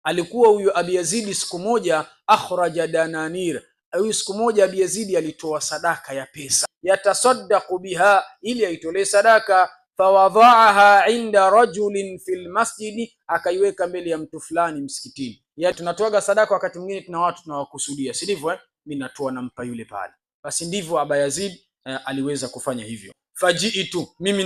Alikuwa huyu Abi Yazid siku moja akhraja dananir, huyu siku moja Abi Yazid alitoa sadaka ya pesa, yatasaddaqu biha, ili aitolee sadaka. Fawadhaaha inda rajulin fil masjid, akaiweka mbele ya mtu fulani msikitini. Ya tunatoaga sadaka wakati mwingine tuna watu tunawakusudia, si ndivyo? Mimi natoa nampa yule pale. Basi ndivyo Abi Yazid aliweza kufanya hivyo. Fajiitu, mimi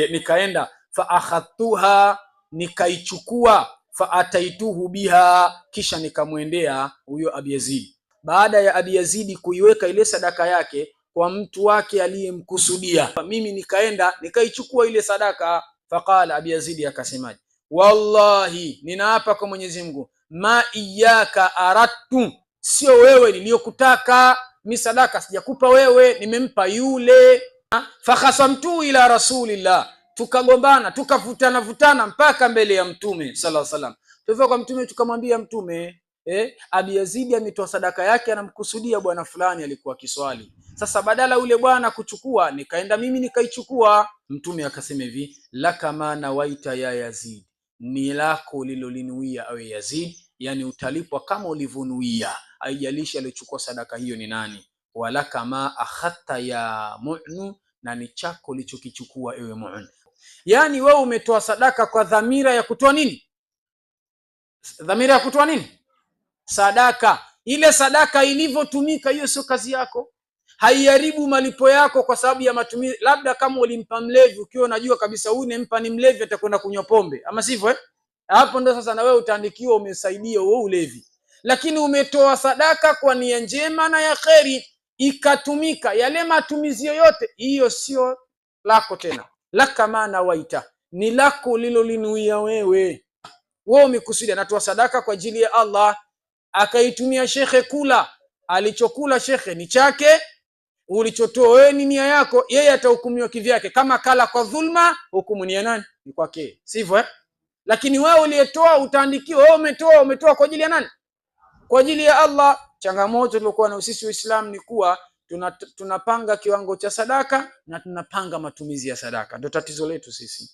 nikaenda, fa akhadtuha, nikaichukua, fa ataituhu biha, kisha nikamwendea huyo Abi Yazid. Baada ya Abi Yazid kuiweka ile sadaka yake kwa mtu wake aliyemkusudia, mimi nikaenda nikaichukua ile sadaka. Faqala, Abi Yazid akasemaje, wallahi, ninaapa kwa Mwenyezi Mungu, ma iyaka aradtu, sio wewe niliyokutaka mi sadaka, sijakupa wewe, nimempa yule. Fakhasamtu ila rasulillah, tukagombana tukavutana mpaka mbele ya Mtume sallallahu alaihi wasallam. Tulifika kwa Mtume tukamwambia Mtume, Abi Yazid ametoa sadaka yake, anamkusudia bwana fulani alikuwa kiswali. Sasa badala yule bwana kuchukua, nikaenda mimi nikaichukua. Mtume akasema hivi, laka ma nawaita ya Yazid, ni lako lilolinuia awe Yazid, yani utalipwa kama ulivonuia, haijalishi alichukua sadaka hiyo ni nani. Wala kama akhadta ya mu'nu, na ni chako ulichokichukua ewe mu'nu. Yani wewe umetoa sadaka kwa dhamira ya kutoa nini? Dhamira ya kutoa nini? Sadaka. Ile sadaka ilivyotumika, hiyo sio kazi yako, haiharibu malipo yako kwa sababu ya matumizi. Labda kama ulimpa mlevi, ukiwa unajua kabisa huyu nimpa ni mlevi, atakwenda kunywa pombe, ama sivyo? Hapo ndo sasa na wewe utaandikiwa umesaidia huo ulevi. Lakini umetoa sadaka kwa nia njema na ya kheri, ikatumika, yale matumizi yoyote, hiyo sio lako tena. Laka maana waita, ni lako lilolinuia wewe. Wewe umekusudia natoa sadaka kwa ajili ya Allah, akaitumia shekhe kula, alichokula shekhe ni chake, ulichotoa wewe ni nia yako, yeye atahukumiwa kivyake. Kama kala kwa dhulma, hukumu ni ya nani? Ni kwake, sivyo? Lakini wewe uliyetoa utaandikiwa, wewe umetoa kwa ajili ya nani? Kwa ajili ya Allah. Changamoto tulikuwa na sisi Waislamu ni kuwa tunapanga kiwango cha sadaka na tunapanga matumizi ya sadaka. Ndio tatizo letu sisi.